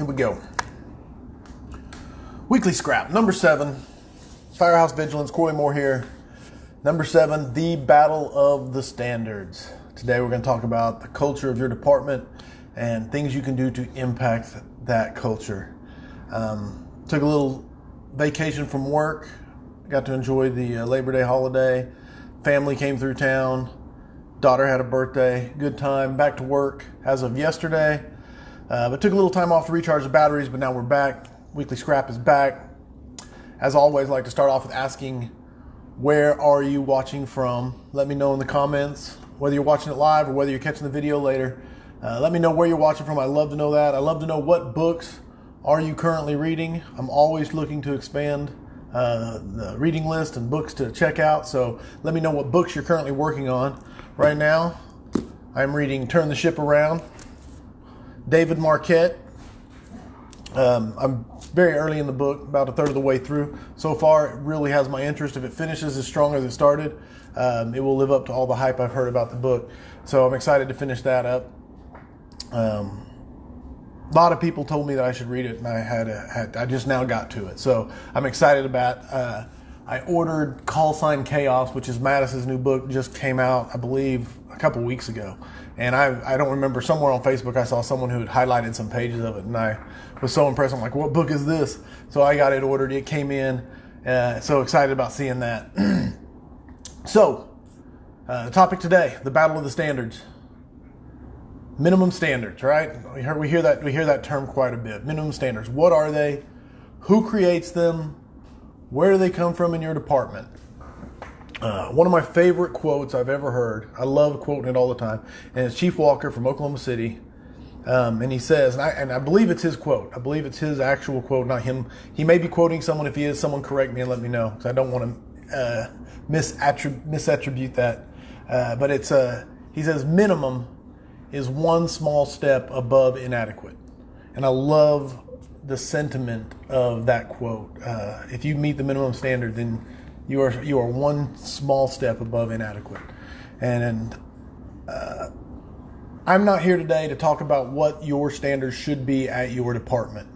Here we go. Weekly scrap, number 7. Firehouse Vigilance, Corley Moore here. Number 7, the battle of the standards. Today we're going to talk about the culture of your department and things you can do to impact that culture. Took a little vacation from work. Got to enjoy the Labor Day holiday. Family came through town. Daughter had a birthday. Good time. Back to work as of yesterday. But took a little time off to recharge the batteries, but now we're back. Weekly Scrap is back. As always, I like to start off with asking, where are you watching from? Let me know in the comments, whether you're watching it live or whether you're catching the video later. Let me know where you're watching from. I love to know that. I love to know what books are you currently reading. I'm always looking to expand the reading list and books to check out. So let me know what books you're currently working on. Right now, I'm reading Turn the Ship Around, David Marquette. I'm very early in the book, about a third of the way through. So far, it really has my interest. If it finishes as strong as it started, it will live up to all the hype I've heard about the book. So I'm excited to finish that up. A lot of people told me that I should read it, and I just now got to it. So I'm excited about. I ordered Call Sign Chaos, which is Mattis's new book, just came out, I believe, a couple weeks ago. And I don't remember, somewhere on Facebook I saw someone who had highlighted some pages of it, and I was so impressed. I'm like, what book is this? So I got it ordered. It came in. So excited about seeing that. So, the topic today, the battle of the standards. Minimum standards, right? We hear that term quite a bit. Minimum standards. What are they? Who creates them? Where do they come from in your department? One of my favorite quotes I've ever heard, I love quoting it all the time, and it's Chief Walker from Oklahoma City. And he says, and I believe it's his quote. I believe it's his actual quote, not him. He may be quoting someone. If he is, someone correct me and let me know, because I don't want to misattribute that. But it's he says, minimum is one small step above inadequate. And I love the sentiment of that quote. If you meet the minimum standard, then you are one small step above inadequate. And I'm not here today to talk about what your standards should be at your department.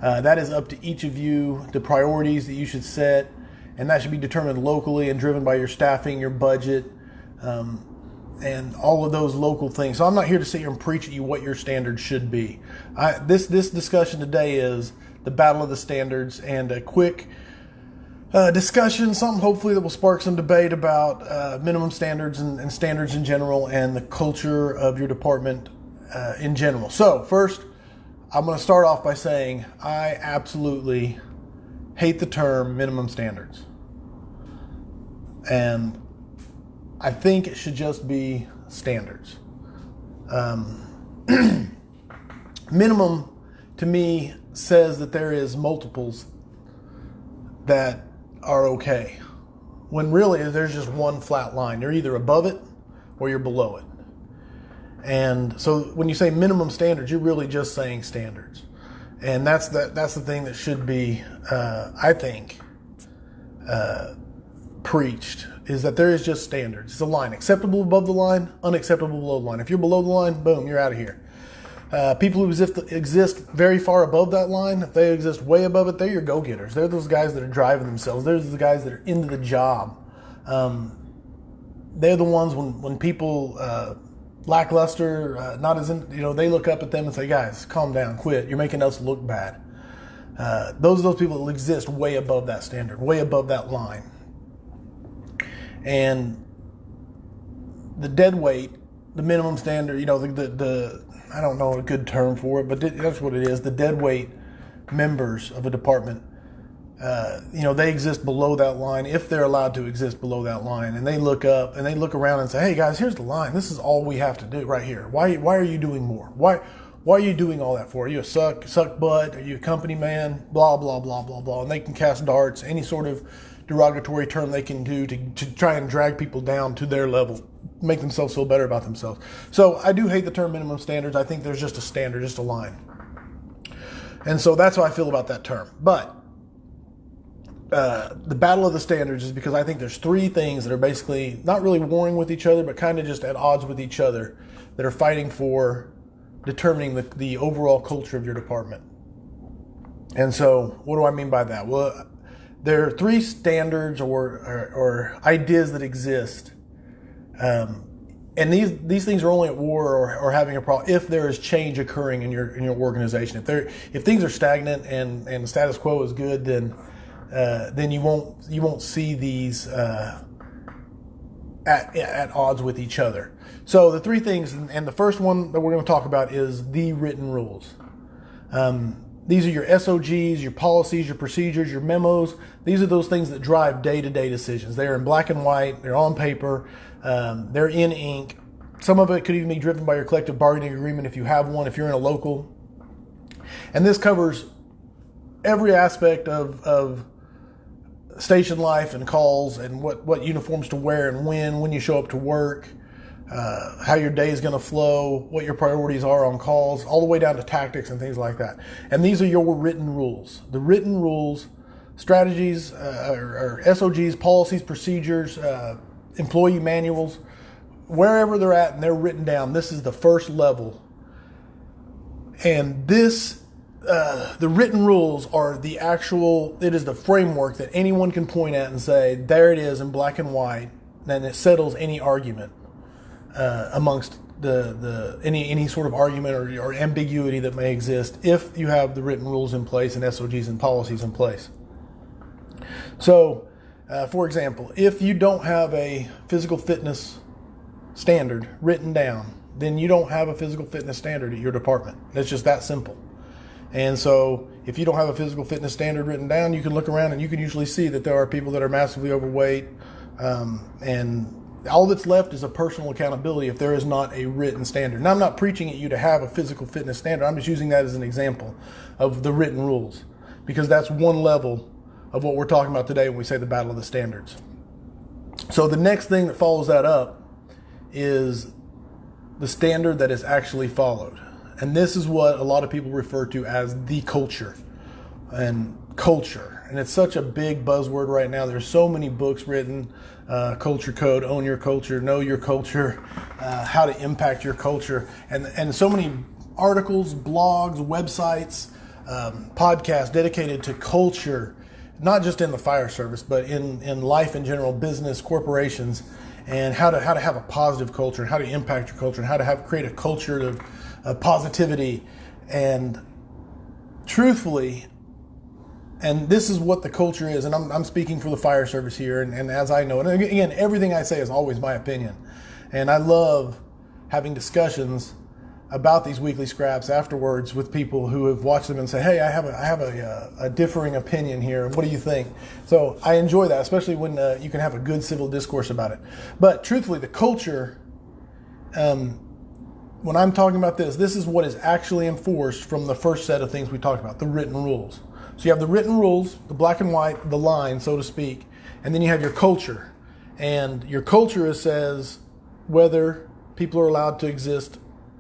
That is up to each of you, the priorities that you should set, and that should be determined locally and driven by your staffing, your budget, and all of those local things. So I'm not here to sit here and preach at you what your standards should be. This discussion today is the battle of the standards, and a quick discussion, something hopefully that will spark some debate about minimum standards and standards in general, and the culture of your department in general. So first, I'm going to start off by saying I absolutely hate the term minimum standards. And I think it should just be standards. Minimum, to me, says that there is multiples that are okay, when really there's just one flat line. You're either above it or you're below it. And so when you say minimum standards, you're really just saying standards. And that's the thing that should be, I think, preached, is that there is just standards. It's a line. Acceptable above the line, unacceptable below the line. If you're below the line, boom, you're out of here. People who exist very far above that line, if they exist way above it, they're your go-getters. They're those guys that are driving themselves. They're the guys that are into the job. They're the ones when people lackluster, not as in, they look up at them and say, guys, calm down, quit. You're making us look bad. Those are those people that exist way above that standard, way above that line. And the dead weight, the minimum standard, I don't know a good term for it, but that's what it is. The dead weight members of a department, they exist below that line, if they're allowed to exist below that line. And they look up and they look around and say, hey guys, here's the line. This is all we have to do right here. Why are you doing more? Why are you doing all that for? Are you a suck butt? Are you a company man? Blah, blah, blah, blah, blah. And they can cast darts, any sort of derogatory term they can do to try and drag people down to their level, make themselves feel better about themselves. So I do hate the term minimum standards. I think there's just a standard, just a line. And so that's how I feel about that term. But the battle of the standards is because I think there's three things that are basically not really warring with each other, but kind of just at odds with each other, that are fighting for determining the overall culture of your department. And so what do I mean by that? Well, there are three standards or ideas that exist. And these things are only at war or having a problem if there is change occurring in your organization. If things are stagnant and the status quo is good, then you won't see these at odds with each other. So the three things, and the first one that we're going to talk about is the written rules. These are your SOGs, your policies, your procedures, your memos. These are those things that drive day-to-day decisions. They're in black and white. They're on paper. They're in ink. Some of it could even be driven by your collective bargaining agreement if you have one, if you're in a local. And this covers every aspect of station life and calls and what uniforms to wear and when you show up to work, how your day is going to flow, what your priorities are on calls, all the way down to tactics and things like that. And these are your written rules. The written rules, strategies, or SOGs, policies, procedures, employee manuals, wherever they're at and they're written down, this is the first level. And this, the written rules are it is the framework that anyone can point at and say, there it is in black and white, and it settles any argument amongst any sort of argument or ambiguity that may exist if you have the written rules in place and SOGs and policies in place. So, for example, if you don't have a physical fitness standard written down, then you don't have a physical fitness standard at your department. It's just that simple. And so if you don't have a physical fitness standard written down, you can look around and you can usually see that there are people that are massively overweight, and all that's left is a personal accountability if there is not a written standard. Now, I'm not preaching at you to have a physical fitness standard. I'm just using that as an example of the written rules, because that's one level of what we're talking about today when we say the battle of the standards. So the next thing that follows that up is the standard that is actually followed. And this is what a lot of people refer to as the culture. And it's such a big buzzword right now. There's so many books written, Culture Code, Own Your Culture, Know Your Culture, How to Impact Your Culture, and so many articles, blogs, websites, podcasts dedicated to culture, not just in the fire service, but in life in general, business, corporations, and how to have a positive culture, and how to impact your culture, and how to create a culture of positivity. And truthfully, and this is what the culture is, and I'm speaking for the fire service here, and as I know, and again, everything I say is always my opinion, and I love having discussions about these weekly scraps afterwards with people who have watched them and say, hey, I have a differing opinion here. What do you think? So I enjoy that, especially when you can have a good civil discourse about it. But truthfully, the culture, when I'm talking about this is what is actually enforced from the first set of things we talked about, the written rules. So you have the written rules, the black and white, the line, so to speak, and then you have your culture. And your culture says whether people are allowed to exist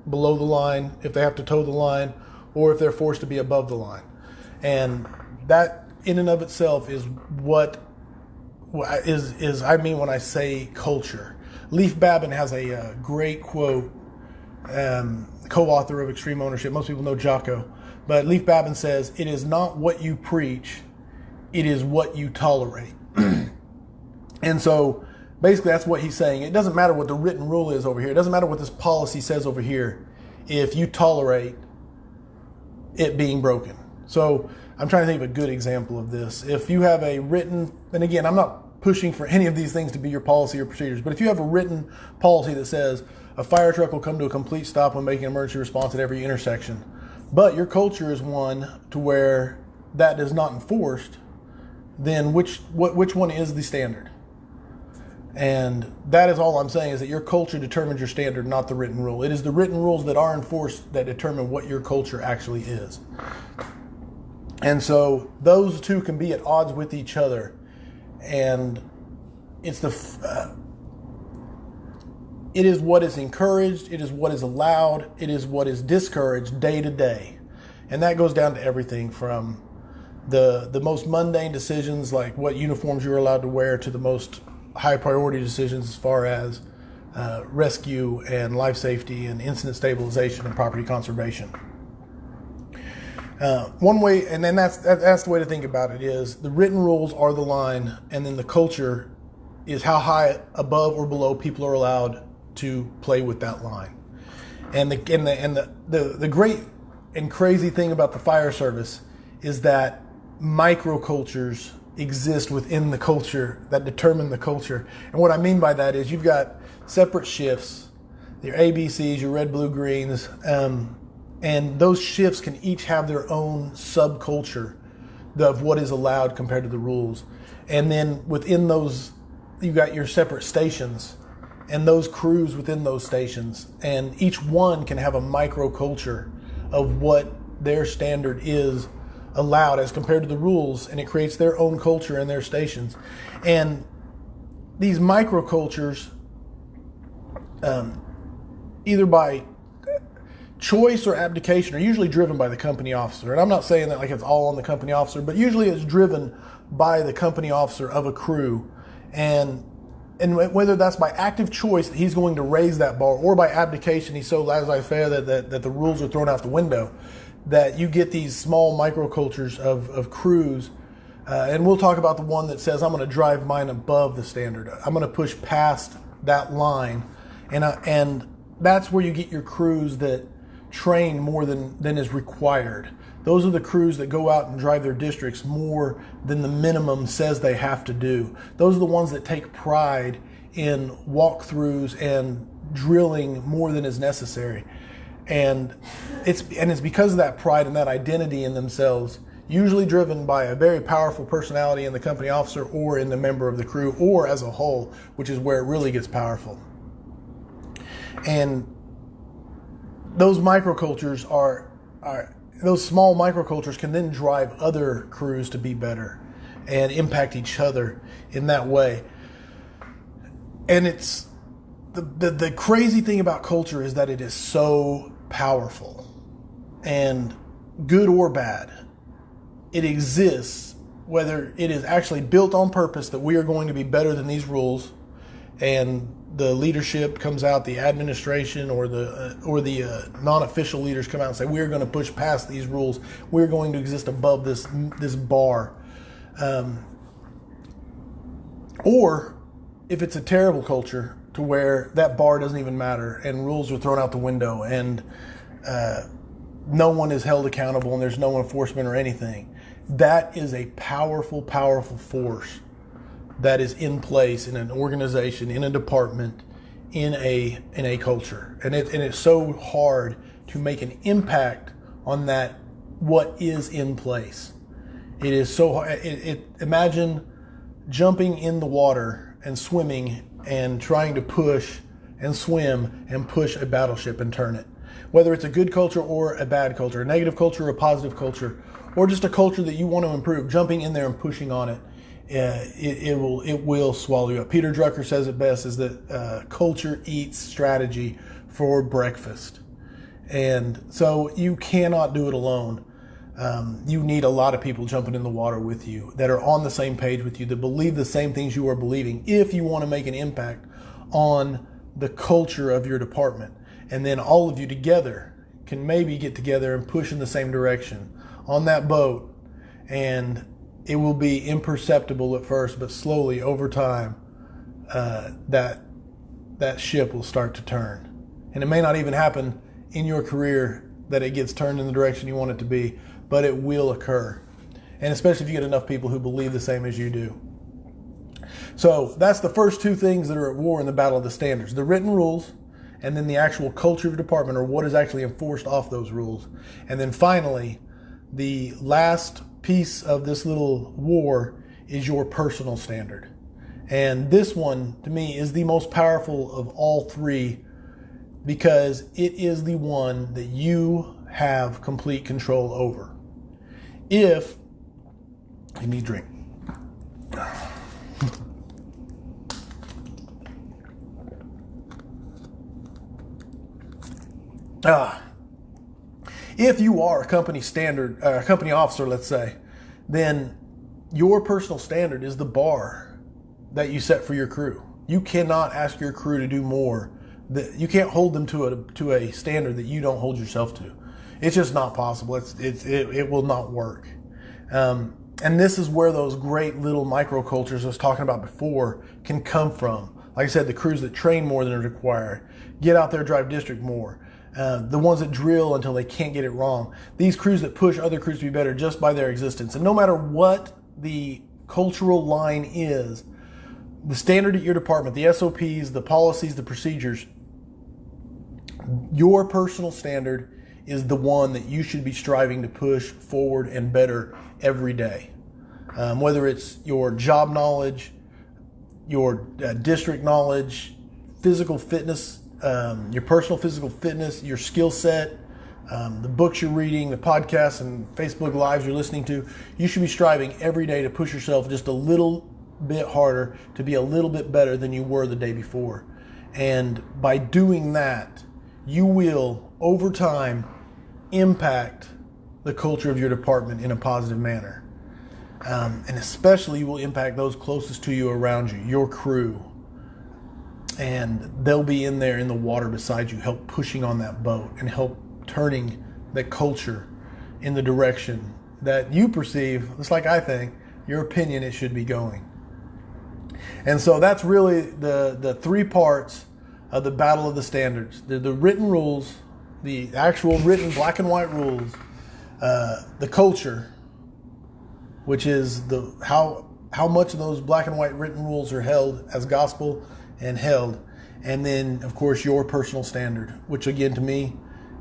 below the line, if they have to toe the line, or if they're forced to be above the line. And that in and of itself is what is I mean when I say culture. Leif Babin has a great quote, co-author of Extreme Ownership. Most people know Jocko. But Leif Babin says, it is not what you preach, it is what you tolerate. And so basically that's what he's saying. It doesn't matter what the written rule is over here. It doesn't matter what this policy says over here if you tolerate it being broken. So I'm trying to think of a good example of this. If you have a written, and again, I'm not pushing for any of these things to be your policy or procedures, but if you have a written policy that says a fire truck will come to a complete stop when making emergency response at every intersection, but your culture is one to where that is not enforced, then which one is the standard? And that is all I'm saying, is that your culture determines your standard, not the written rule. It is the written rules that are enforced that determine what your culture actually is. And so those two can be at odds with each other. And it's it is what is encouraged, it is what is allowed, it is what is discouraged day to day. And that goes down to everything from the most mundane decisions, like what uniforms you're allowed to wear, to the most high priority decisions as far as rescue and life safety and incident stabilization and property conservation. One way, and then that's the way to think about it, is the written rules are the line, and then the culture is how high above or below people are allowed to play with that line. And the great and crazy thing about the fire service is that microcultures exist within the culture that determine the culture. And what I mean by that is you've got separate shifts, your ABCs, your red, blue, greens, and those shifts can each have their own subculture of what is allowed compared to the rules. And then within those, you've got your separate stations and those crews within those stations. And each one can have a microculture of what their standard is allowed as compared to the rules, and it creates their own culture in their stations. And these microcultures, either by choice or abdication, are usually driven by the company officer. And I'm not saying that like it's all on the company officer, but usually it's driven by the company officer of a crew. And whether that's by active choice that he's going to raise that bar, or by abdication, he's so laissez-faire that the rules are thrown out the window, that you get these small microcultures of crews. And we'll talk about the one that says, I'm going to drive mine above the standard. I'm going to push past that line. And that's where you get your crews that train more than is required. Those are the crews that go out and drive their districts more than the minimum says they have to do. Those are the ones that take pride in walkthroughs and drilling more than is necessary. And it's because of that pride and that identity in themselves, usually driven by a very powerful personality in the company officer or in the member of the crew, or as a whole, which is where it really gets powerful. And those microcultures those small microcultures can then drive other crews to be better and impact each other in that way. And it's the crazy thing about culture is that it is so powerful, and good or bad, it exists, whether it is actually built on purpose that we are going to be better than these rules, and the leadership comes out, the administration or the non-official leaders come out and say, we're going to push past these rules, we're going to exist above this bar, or if it's a terrible culture to where that bar doesn't even matter and rules are thrown out the window and no one is held accountable and there's no enforcement or anything. That is a powerful, powerful force that is in place in an organization, in a department, in a culture. And it's so hard to make an impact on that, what is in place. It is so hard. Imagine jumping in the water and swimming and trying to push and swim and push a battleship and turn it. Whether it's a good culture or a bad culture, a negative culture or a positive culture, or just a culture that you want to improve, jumping in there and pushing on it, it will swallow you up. Peter Drucker says it best, is that culture eats strategy for breakfast. And so you cannot do it alone. You need a lot of people jumping in the water with you that are on the same page with you, that believe the same things you are believing, if you want to make an impact on the culture of your department. And then all of you together can maybe get together and push in the same direction on that boat, and it will be imperceptible at first, but slowly over time, that ship will start to turn. And it may not even happen in your career that it gets turned in the direction you want it to be, but it will occur. And especially if you get enough people who believe the same as you do. So that's the first two things that are at war in the battle of the standards: the written rules, and then the actual culture of the department, or what is actually enforced off those rules. And then finally, the last piece of this little war is your personal standard. And this one, to me, is the most powerful of all three, because it is the one that you have complete control over. If you need a drink. If you are a company company officer, let's say, then your personal standard is the bar that you set for your crew. You cannot ask your crew to do more. You can't hold them to a standard that you don't hold yourself to. It's just not possible. It will not work. And this is where those great little microcultures I was talking about before can come from. Like I said, the crews that train more than is required, get out there, drive district more. The ones that drill until they can't get it wrong. These crews that push other crews to be better just by their existence. And no matter what the cultural line is, the standard at your department, the SOPs, the policies, the procedures, your personal standard is the one that you should be striving to push forward and better every day. Whether it's your job knowledge, your district knowledge, physical fitness, your personal physical fitness, your skill set, the books you're reading, the podcasts and Facebook Lives you're listening to, you should be striving every day to push yourself just a little bit harder, to be a little bit better than you were the day before. And by doing that, you will, over time, impact the culture of your department in a positive manner. And especially you will impact those closest to you around you, your crew. And they'll be in there in the water beside you, help pushing on that boat and help turning the culture in the direction that you perceive, just like I think, your opinion it should be going. And so that's really the three parts of the battle of the standards. The written rules, the actual written black and white rules, the culture, which is how much of those black and white written rules are held as gospel and held, and then of course your personal standard, which again to me,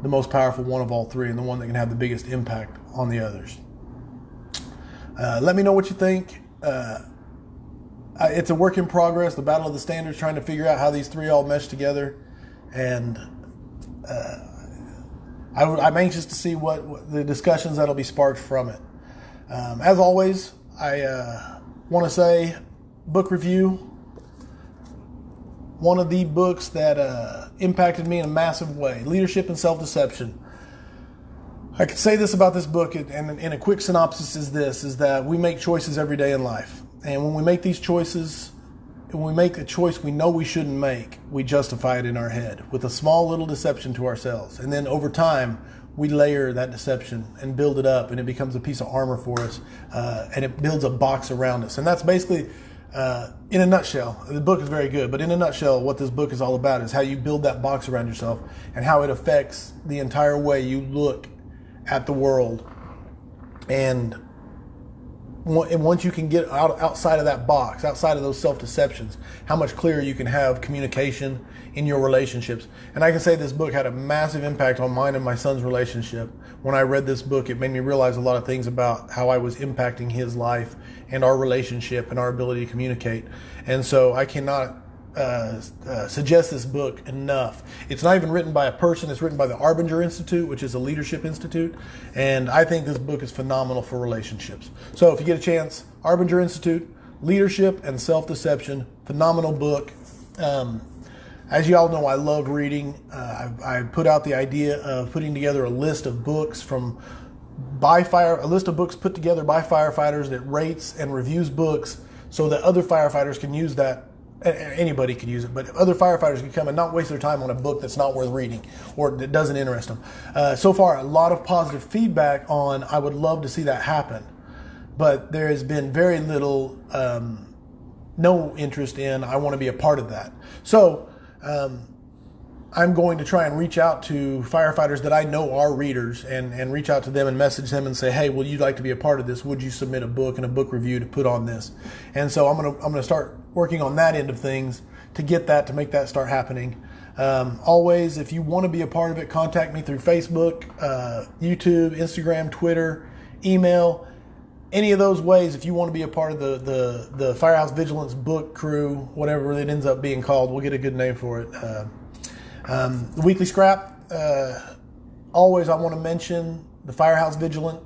the most powerful one of all three and the one that can have the biggest impact on the others. Let me know what you think. It's a work in progress, the battle of the standards, trying to figure out how these three all mesh together, and I'm anxious to see what the discussions that'll be sparked from it. As always, I want to say book review. One of the books that impacted me in a massive way, Leadership and Self-Deception. I could say this about this book, and in a quick synopsis is that we make choices every day in life. And when we make these choices, when we make a choice we know we shouldn't make, we justify it in our head with a small little deception to ourselves. And then over time, we layer that deception and build it up, and it becomes a piece of armor for us, and it builds a box around us. And that's basically, in a nutshell, the book is very good, but in a nutshell, what this book is all about is how you build that box around yourself and how it affects the entire way you look at the world. And once you can get outside of that box, outside of those self-deceptions, how much clearer you can have communication in your relationships. And I can say this book had a massive impact on mine and my son's relationship. When I read this book, it made me realize a lot of things about how I was impacting his life and our relationship and our ability to communicate. And so I cannot suggest this book enough. It's not even written by a person. It's written by the Arbinger Institute, which is a leadership institute. And I think this book is phenomenal for relationships. So if you get a chance, Arbinger Institute, Leadership and Self-Deception, phenomenal book. As you all know, I love reading. I put out the idea of putting together a list of books a list of books put together by firefighters that rates and reviews books so that other firefighters can use that. Anybody could use it, but other firefighters can come and not waste their time on a book that's not worth reading or that doesn't interest them. So far, a lot of positive feedback on I would love to see that happen, but there has been very little, no interest in I want to be a part of that. So I'm going to try and reach out to firefighters that I know are readers and reach out to them and message them and say, hey, would you like to be a part of this? Would you submit a book and a book review to put on this? And so I'm gonna start working on that end of things to make that start happening. Always, if you want to be a part of it, contact me through Facebook, YouTube, Instagram, Twitter, email, any of those ways. If you want to be a part of the Firehouse Vigilance book crew, whatever it ends up being called, we'll get a good name for it. The Weekly Scrap, always I want to mention the Firehouse Vigilant.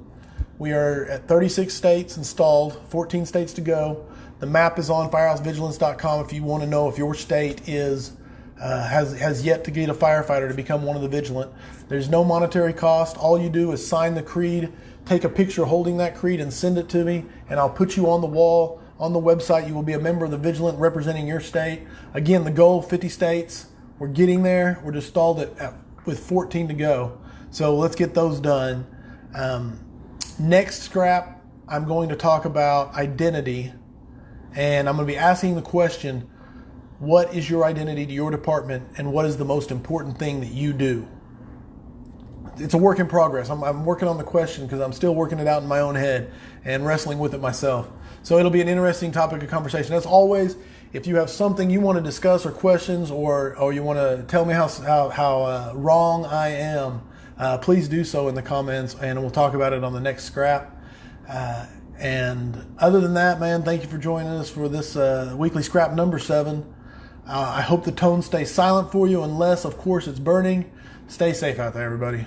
We are at 36 states installed, 14 states to go. The map is on firehousevigilance.com if you want to know if your state has yet to get a firefighter to become one of the Vigilant. There's no monetary cost. All you do is sign the creed, take a picture holding that creed and send it to me, and I'll put you on the wall. On the website, you will be a member of the Vigilant representing your state. Again, the goal, 50 states. We're getting there. We're just stalled with 14 to go. So let's get those done. Next scrap, I'm going to talk about identity, and I'm going to be asking the question, what is your identity to your department, and what is the most important thing that you do? It's a work in progress. I'm working on the question because I'm still working it out in my own head and wrestling with it myself. So it'll be an interesting topic of conversation. As always, if you have something you want to discuss or questions, or you want to tell me how wrong I am, please do so in the comments, and we'll talk about it on the next scrap. And other than that, man, thank you for joining us for this weekly scrap number 7. I hope the tone stays silent for you, unless, of course, it's burning. Stay safe out there, everybody.